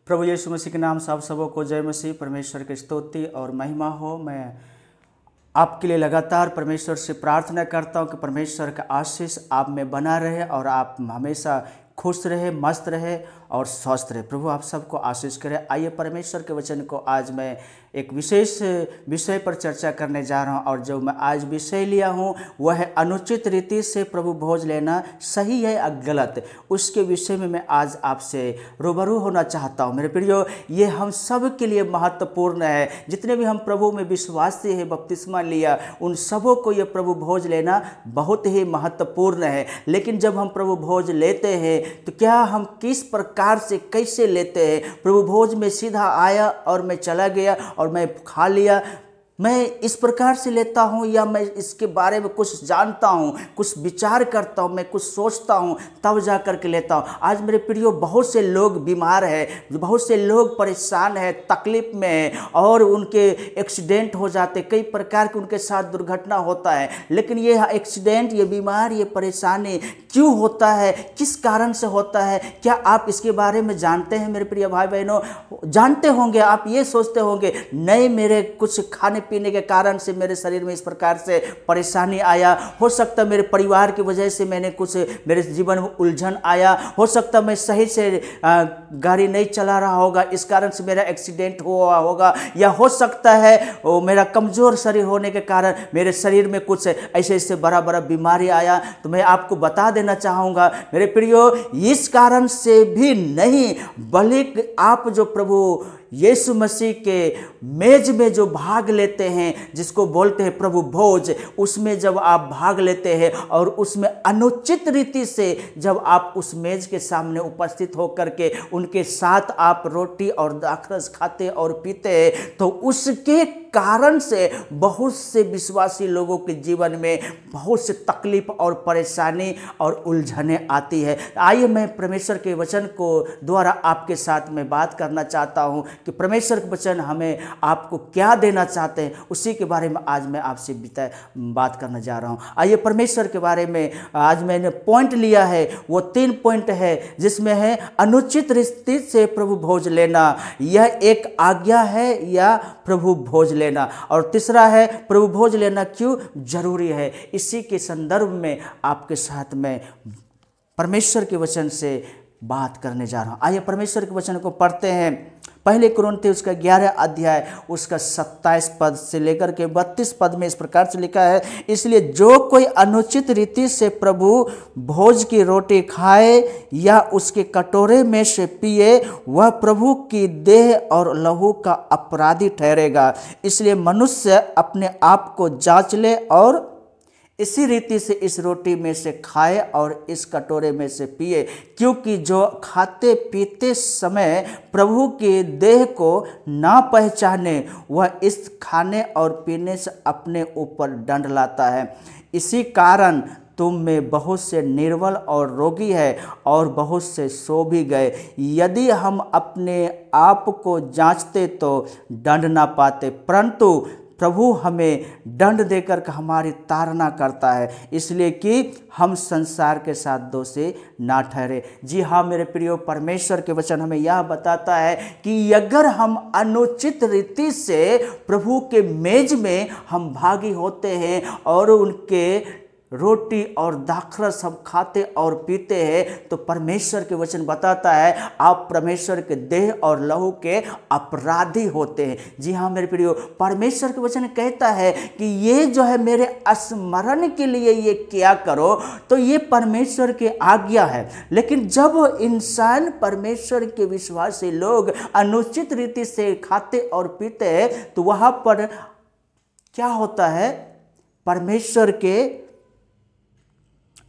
प्रभु यीशु मसीह के नाम से आप सबों को जय मसीह। परमेश्वर की स्तुति और महिमा हो। मैं आपके लिए लगातार परमेश्वर से प्रार्थना करता हूं कि परमेश्वर का आशीष आप में बना रहे और आप हमेशा खुश रहे, मस्त रहे और स्वस्थ रहे। प्रभु आप सबको आशीष करे। आइए परमेश्वर के वचन को आज मैं एक विशेष विषय पर चर्चा करने जा रहा हूं और जो मैं आज विषय लिया हूं वह है अनुचित रीति से प्रभु भोज लेना सही है या गलत। उसके विषय में मैं आज आपसे रूबरू होना चाहता हूं। मेरे प्रियो, ये हम सब के लिए महत्वपूर्ण है। जितने भी हम प्रभु में विश्वासी है, बपतिस्मा लिया, उन सबों को ये प्रभु भोज लेना बहुत ही महत्वपूर्ण है। लेकिन जब हम प्रभु भोज लेते हैं तो क्या हम किस प्रकार से कैसे लेते हैं? प्रभु भोज में सीधा आया और मैं चला गया और मैं खा लिया, मैं इस प्रकार से लेता हूं या मैं इसके बारे में कुछ जानता हूं, कुछ विचार करता हूं, मैं कुछ सोचता हूं तब जा कर के लेता हूं। आज मेरे प्रियो बहुत से लोग बीमार हैं, बहुत से लोग परेशान हैं, तकलीफ में हैं और उनके एक्सीडेंट हो जाते, कई प्रकार के उनके साथ दुर्घटना होता है। लेकिन ये एक्सीडेंट, ये बीमार, ये परेशानी क्यों होता है, किस कारण से होता है? क्या आप इसके बारे में जानते हैं? मेरे प्रिय भाई बहनों, जानते होंगे। आप ये सोचते होंगे नहीं, मेरे कुछ खाने पीने के कारण से मेरे शरीर में इस प्रकार से परेशानी आया, हो सकता है मेरे परिवार की वजह से मैंने कुछ, मेरे जीवन में उलझन आया, हो सकता है मैं सही से गाड़ी नहीं चला रहा होगा, इस कारण से मेरा एक्सीडेंट हुआ होगा, या हो सकता है मेरा कमज़ोर शरीर होने के कारण मेरे शरीर में कुछ ऐसे ऐसे बड़ा बड़ा बीमारी आया। तो मैं आपको बता देना चाहूँगा मेरे प्रियो, इस कारण से भी नहीं, बल्कि आप जो प्रभु यीशु मसीह के मेज में जो भाग लेते हैं, जिसको बोलते हैं प्रभु भोज, उसमें जब आप भाग लेते हैं और उसमें अनुचित रीति से जब आप उस मेज के सामने उपस्थित होकर के उनके साथ आप रोटी और दाखरस खाते और पीते हैं, तो उसके कारण से बहुत से विश्वासी लोगों के जीवन में बहुत से तकलीफ और परेशानी और उलझने आती है। आइए मैं परमेश्वर के वचन को द्वारा आपके साथ में बात करना चाहता हूं कि परमेश्वर के वचन हमें आपको क्या देना चाहते हैं, उसी के बारे में आज मैं आपसे बात करने जा रहा हूं। आइए परमेश्वर के बारे में आज मैंने पॉइंट लिया है, वो 3 पॉइंट है, जिसमें है अनुचित रीति से प्रभु भोज लेना, यह एक आज्ञा है या प्रभु भोज लेना, और तीसरा है प्रभु भोज लेना क्यों जरूरी है। इसी के संदर्भ में आपके साथ में परमेश्वर के वचन से बात करने जा रहा हूं। आइए परमेश्वर के वचन को पढ़ते हैं। पहले कुरिन्थियों उसका 11 अध्याय उसका 27 पद से लेकर के 32 पद में इस प्रकार से लिखा है, इसलिए जो कोई अनुचित रीति से प्रभु भोज की रोटी खाए या उसके कटोरे में से पिए, वह प्रभु की देह और लहू का अपराधी ठहरेगा। इसलिए मनुष्य अपने आप को जांच ले और इसी रीति से इस रोटी में से खाए और इस कटोरे में से पिए, क्योंकि जो खाते पीते समय प्रभु के देह को ना पहचाने, वह इस खाने और पीने से अपने ऊपर दंड लाता है। इसी कारण तुम में बहुत से निर्बल और रोगी है और बहुत से सो भी गए। यदि हम अपने आप को जांचते तो दंड ना पाते, परंतु प्रभु हमें दंड देकर के हमारी ताड़ना करता है, इसलिए कि हम संसार के साथ दोषी ना ठहरे। जी हाँ मेरे प्रियो, परमेश्वर के वचन हमें यह बताता है कि अगर हम अनुचित रीति से प्रभु के मेज में हम भागी होते हैं और उनके रोटी और दाखरस हम खाते और पीते हैं, तो परमेश्वर के वचन बताता है आप परमेश्वर के देह और लहू के अपराधी होते हैं। जी हाँ मेरे प्रियो, परमेश्वर के वचन कहता है कि ये जो है मेरे स्मरण के लिए ये क्या करो, तो ये परमेश्वर की आज्ञा है। लेकिन जब इंसान, परमेश्वर के विश्वासी लोग अनुचित रीति से खाते और पीते हैं, तो वहाँ पर क्या होता है, परमेश्वर के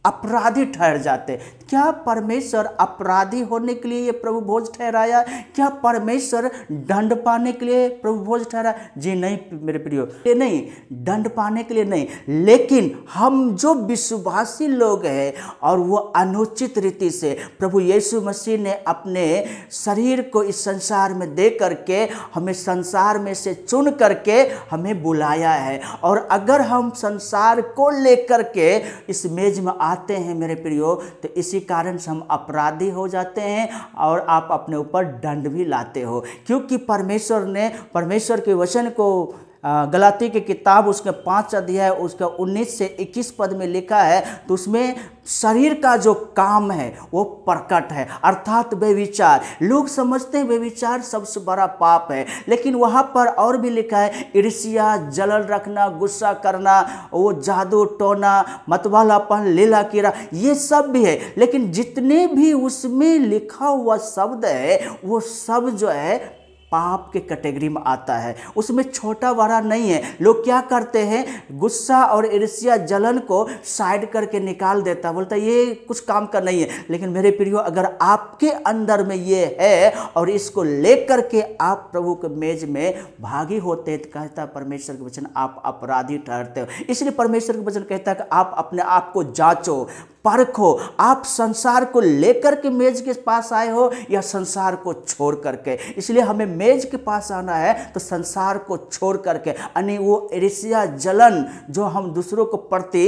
अपराधी ठहर जाते। क्या परमेश्वर अपराधी होने के लिए ये प्रभु भोज ठहराया? क्या परमेश्वर दंड पाने के लिए प्रभु भोज ठहराया? जी नहीं मेरे प्रियो, ये नहीं, दंड पाने के लिए नहीं। लेकिन हम जो विश्वासी लोग हैं और वो अनुचित रीति से, प्रभु यीशु मसीह ने अपने शरीर को इस संसार में दे करके हमें संसार में से चुन करके हमें बुलाया है, और अगर हम संसार को लेकर के इस मेज में आते हैं मेरे प्रियो, तो इसी कारण से हम अपराधी हो जाते हैं और आप अपने ऊपर दंड भी लाते हो। क्योंकि परमेश्वर ने परमेश्वर के वचन को गलाती की किताब उसके 5 अध्याय उसका 19 से 21 पद में लिखा है, तो उसमें शरीर का जो काम है वो प्रकट है, अर्थात व्यभिचार। लोग समझते हैं व्यभिचार सबसे बड़ा पाप है, लेकिन वहाँ पर और भी लिखा है ईर्ष्या, जलन रखना, गुस्सा करना, वो जादू टोना, मतवालापन, लीला कीड़ा, ये सब भी है। लेकिन जितने भी उसमें लिखा हुआ शब्द है वो सब जो है पाप के कैटेगरी में आता है, उसमें छोटा बड़ा नहीं है। लोग क्या करते हैं, गुस्सा और ईर्ष्या जलन को साइड करके निकाल देता, बोलता ये कुछ काम का नहीं है। लेकिन मेरे प्रियो, अगर आपके अंदर में ये है और इसको लेकर के आप प्रभु के मेज में भागी होते हैं, तो कहता है परमेश्वर के वचन आप अपराधी ठहरते हो। इसलिए परमेश्वर के वचन कहता है कि आप अपने आप को जांचो, परखो, आप संसार को लेकर के मेज के पास आए हो या संसार को छोड़ करके। इसलिए हमें मेज के पास आना है तो संसार को छोड़ करके, यानी वो ईर्ष्या जलन जो हम दूसरों को प्रति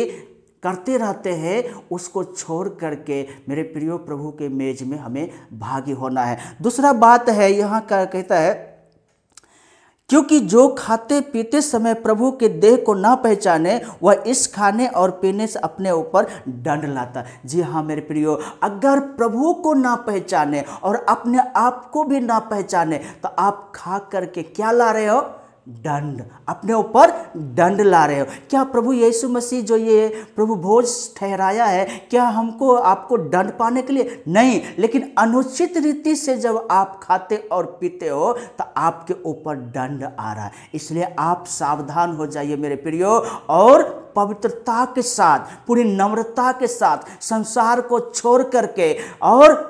करते रहते हैं उसको छोड़ करके मेरे प्रियो प्रभु के मेज में हमें भागी होना है। दूसरा बात है यहाँ का कहता है, क्योंकि जो खाते पीते समय प्रभु के देह को ना पहचाने वह इस खाने और पीने से अपने ऊपर दंड लाता। जी हाँ मेरे प्रियो, अगर प्रभु को ना पहचाने और अपने आप को भी ना पहचाने तो आप खा करके क्या ला रहे हो, दंड, अपने ऊपर दंड ला रहे हो। क्या प्रभु यीशु मसीह जो ये प्रभु भोज ठहराया है, क्या हमको आपको दंड पाने के लिए? नहीं, लेकिन अनुचित रीति से जब आप खाते और पीते हो तो आपके ऊपर दंड आ रहा है। इसलिए आप सावधान हो जाइए मेरे प्रियो, और पवित्रता के साथ, पूरी नम्रता के साथ संसार को छोड़ करके और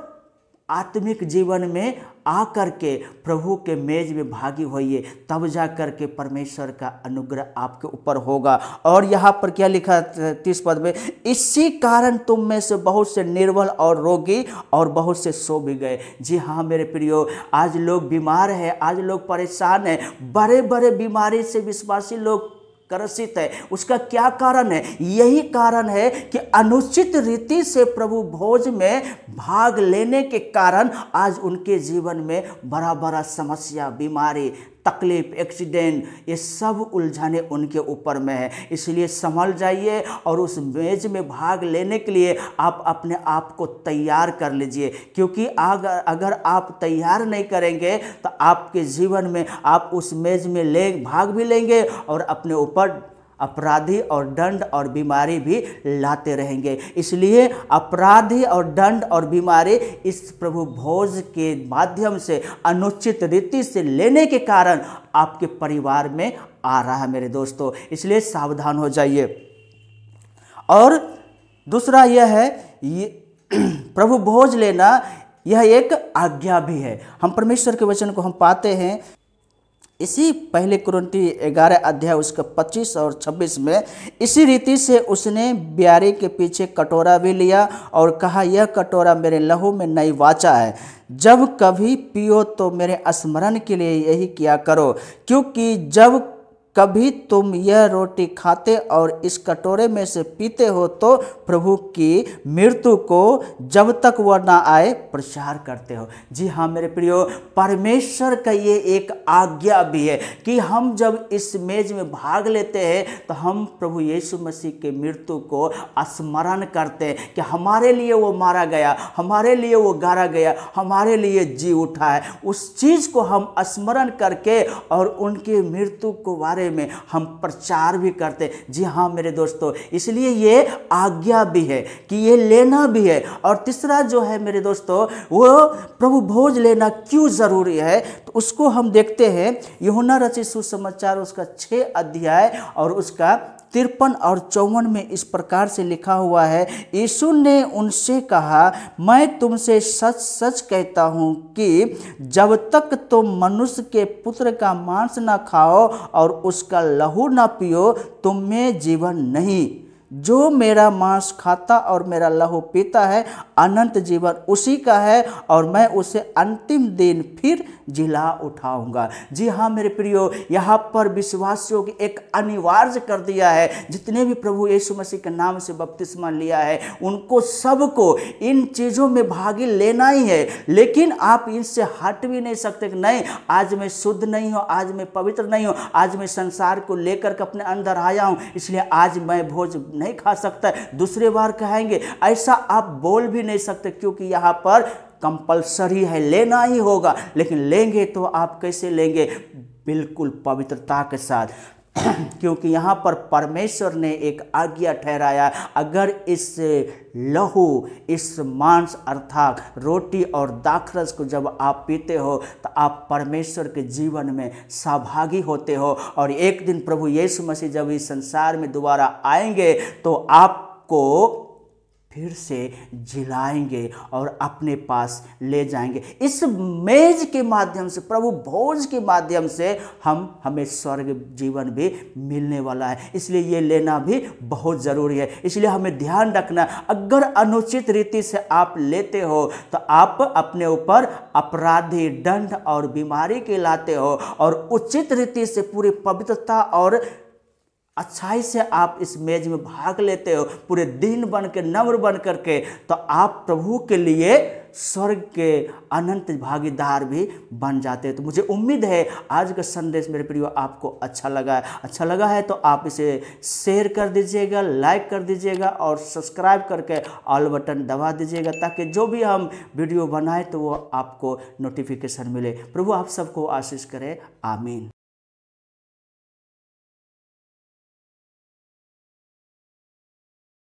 आत्मिक जीवन में आकर के प्रभु के मेज में भागी होइए, तब जा कर के परमेश्वर का अनुग्रह आपके ऊपर होगा। और यहाँ पर क्या लिखा 30 पद में, इसी कारण तुम में से बहुत से निर्बल और रोगी और बहुत से सो भी गए। जी हाँ मेरे प्रियो, आज लोग बीमार हैं, आज लोग परेशान हैं, बड़े बड़े बीमारी से विश्वासी लोग ग्रसित है। उसका क्या कारण है? यही कारण है कि अनुचित रीति से प्रभु भोज में भाग लेने के कारण आज उनके जीवन में बड़ा बड़ा समस्या, बीमारी, तकलीफ, एक्सीडेंट, ये सब उलझाने उनके ऊपर में है। इसलिए संभल जाइए और उस मेज में भाग लेने के लिए आप अपने आप को तैयार कर लीजिए, क्योंकि अगर आप तैयार नहीं करेंगे तो आपके जीवन में आप उस मेज में भाग भी लेंगे और अपने ऊपर अपराधी और दंड और बीमारी भी लाते रहेंगे। इसलिए अपराधी और दंड और बीमारी इस प्रभु भोज के माध्यम से अनुचित रीति से लेने के कारण आपके परिवार में आ रहा है मेरे दोस्तों। इसलिए सावधान हो जाइए। और दूसरा यह है, प्रभु भोज लेना यह एक आज्ञा भी है। हम परमेश्वर के वचन को हम पाते हैं इसी पहले कुरिन्थी 11 अध्याय उसका 25 और 26 में, इसी रीति से उसने ब्यारी के पीछे कटोरा भी लिया और कहा, यह कटोरा मेरे लहू में नई वाचा है, जब कभी पियो तो मेरे स्मरण के लिए यही किया करो। क्योंकि जब कभी तुम यह रोटी खाते और इस कटोरे में से पीते हो तो प्रभु की मृत्यु को जब तक वह ना आए प्रचार करते हो। जी हाँ मेरे प्रियो, परमेश्वर का ये एक आज्ञा भी है कि हम जब इस मेज में भाग लेते हैं तो हम प्रभु यीशु मसीह के मृत्यु को स्मरण करते हैं कि हमारे लिए वो मारा गया, हमारे लिए वो गाड़ा गया, हमारे लिए जी उठा है। उस चीज़ को हम स्मरण करके और उनके मृत्यु को बारे में हम प्रचार भी करते। जी हाँ मेरे दोस्तों, इसलिए ये आज्ञा भी है कि ये लेना भी है। और तीसरा जो है मेरे दोस्तों, वो प्रभु भोज लेना क्यों जरूरी है, तो उसको हम देखते हैं। यूहन्ना रचित सुसमाचार उसका 6 अध्याय और उसका 53 और 54 में इस प्रकार से लिखा हुआ है, यीशु ने उनसे कहा, मैं तुमसे सच सच कहता हूँ कि जब तक तुम मनुष्य के पुत्र का मांस न खाओ और उसका लहू न पियो तुम में जीवन नहीं। जो मेरा मांस खाता और मेरा लहू पीता है अनंत जीवन उसी का है और मैं उसे अंतिम दिन फिर जिला उठाऊंगा। जी हाँ मेरे प्रियो, यहाँ पर विश्वासियों की एक अनिवार्य कर दिया है, जितने भी प्रभु यीशु मसीह के नाम से बपतिस्मा लिया है उनको सबको इन चीज़ों में भागी लेना ही है। लेकिन आप इनसे हट भी नहीं सकते कि नहीं आज मैं शुद्ध नहीं हूँ, आज मैं पवित्र नहीं हूँ, आज मैं संसार को लेकर के अपने अंदर आया हूँ इसलिए आज मैं भोज नहीं खा सकता। दूसरे बार कहेंगे ऐसा आप बोल भी नहीं सकते, क्योंकि यहाँ पर कंपलसरी है, लेना ही होगा। लेकिन लेंगे तो आप कैसे लेंगे? बिल्कुल पवित्रता के साथ क्योंकि यहाँ पर परमेश्वर ने एक आज्ञा ठहराया, अगर इस लहू इस मांस अर्थात रोटी और दाखरस को जब आप पीते हो तो आप परमेश्वर के जीवन में सहभागी होते हो। और एक दिन प्रभु यीशु मसीह जब इस संसार में दोबारा आएंगे तो आपको फिर से जिलाएंगे और अपने पास ले जाएंगे। इस मेज के माध्यम से, प्रभु भोज के माध्यम से हमें स्वर्ग जीवन भी मिलने वाला है, इसलिए ये लेना भी बहुत ज़रूरी है। इसलिए हमें ध्यान रखना, अगर अनुचित रीति से आप लेते हो तो आप अपने ऊपर अपराधी, दंड और बीमारी के लाते हो, और उचित रीति से पूरी पवित्रता और अच्छाई से आप इस मेज में भाग लेते हो, पूरे दिन बन के नम्र बन करके, तो आप प्रभु के लिए स्वर्ग के अनंत भागीदार भी बन जाते हैं। तो मुझे उम्मीद है आज का संदेश मेरे प्रियो आपको अच्छा लगा है तो आप इसे शेयर कर दीजिएगा, लाइक कर दीजिएगा और सब्सक्राइब करके ऑल बटन दबा दीजिएगा, ताकि जो भी हम वीडियो बनाए तो वो आपको नोटिफिकेशन मिले। प्रभु आप सबको आशीष करे, आमीन।